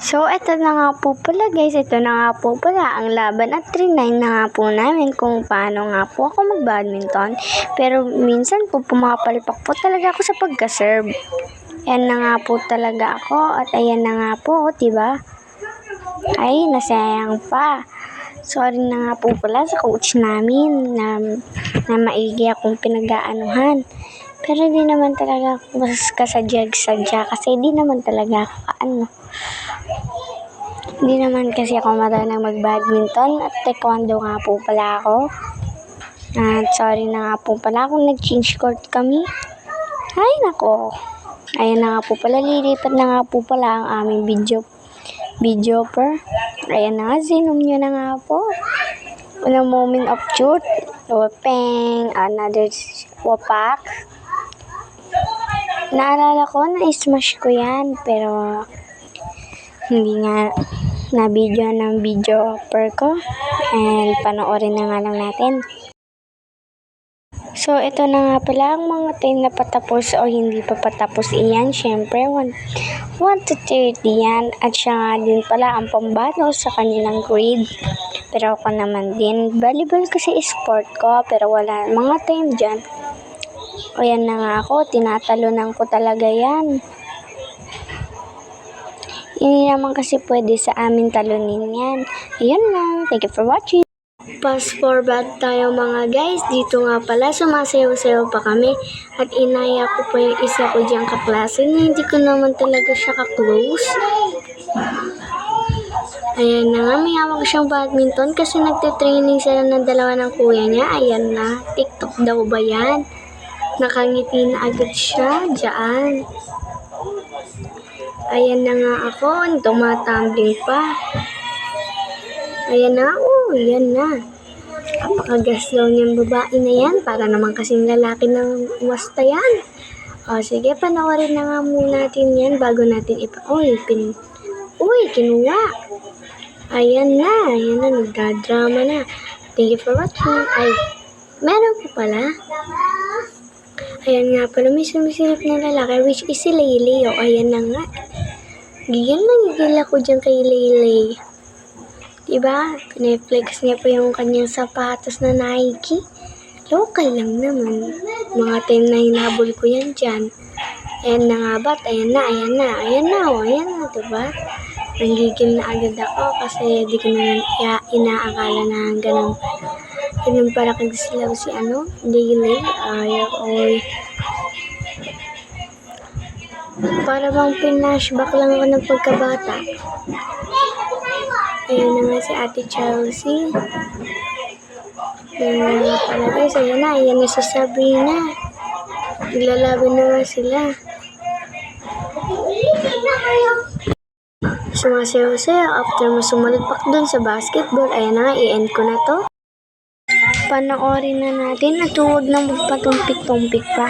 So, eto na nga po pala guys, ito na nga po pala ang laban at 3-9 na nga po namin kung paano nga po ako mag-badminton. Pero minsan po pumapalipak po talaga ako sa pagka-serve. Ayan na nga po talaga ako at ayan na nga po, diba? Ay, nasayang pa. Sorry na nga po pala sa coach namin na maigi akong pinag-aanuhan. Pero di naman talaga ako kasadya kasi di naman talaga ako Hindi naman kasi ako marunong mag-badminton at taekwondo nga po pala ako. At sorry na nga po pala kung nag-change court kami. Ay nako. Ayan na nga po pala, lilipat na nga po pala ang aming video per. Ayan na nga, zinom nyo na nga po. A moment of truth. Wapeng, another wapak. Naalala ko, na-smash ko yan, pero hindi nga na-video ng video per ko. And panoorin na nga lang natin. So, ito na nga pala ang mga time na patapos o hindi pa patapos iyan. Siyempre, 1 to 30 yan. At siya nga din pala ang pambato sa kanilang grade. Pero ako naman din, volleyball kasi sport ko, pero wala mga time dyan. O yan na nga ako, tinatalunan ko talaga yan. Hindi naman kasi pwede sa amin talunin yan. Ayun lang, thank you for watching. Fast forward tayo mga guys, dito nga pala sumasayaw-sayaw pa kami at inaya ko pa yung isa ko diyang kaklase na hindi ko naman talaga siya ka-close. Ayan na nga, may hawak siyang badminton kasi nagtitraining sila ng dalawa ng kuya niya. Ayan na, TikTok daw ba yan? Nakangiti na agad siya dyan. Ayan na nga ako, tumatambling pa. Ayan na, yan na. Apakagaslaw niyang babae na yan. Para naman kasing lalaki ng umasta yan. O sige, panoorin na nga muna natin yan bago natin kinuha. Ayan na, nagdadrama na. Thank you for watching. Ay, meron po pala. Ayan nga pala, may sumisilip na lalaki, which is si Laylay. O, ayan na nga. Gigil ako dyan kay Laylay. Diba? Pineflex niya pa yung kanyang sapatos na Nike. Local lang naman. Mga time na hinabol ko yan dyan. Ayan na nga ba't? Ayan na, diba? Nanggigil na agad ako kasi di ko na inaakala na ganun para kagsilaw si Laylay. Ay. Para bang pinashback lang ako ng pagkabata. Ayan na nga si Ate Chelsea. Ayan na pala guys. Ayan na si Sabrina. Naglalaban na nga sila. Sumasayaw-sayaw after masumalpak dun sa basketball. Ayan na nga, i-end ko na to. Panoorin na natin at huwag na magpatumpik-tumpik pa.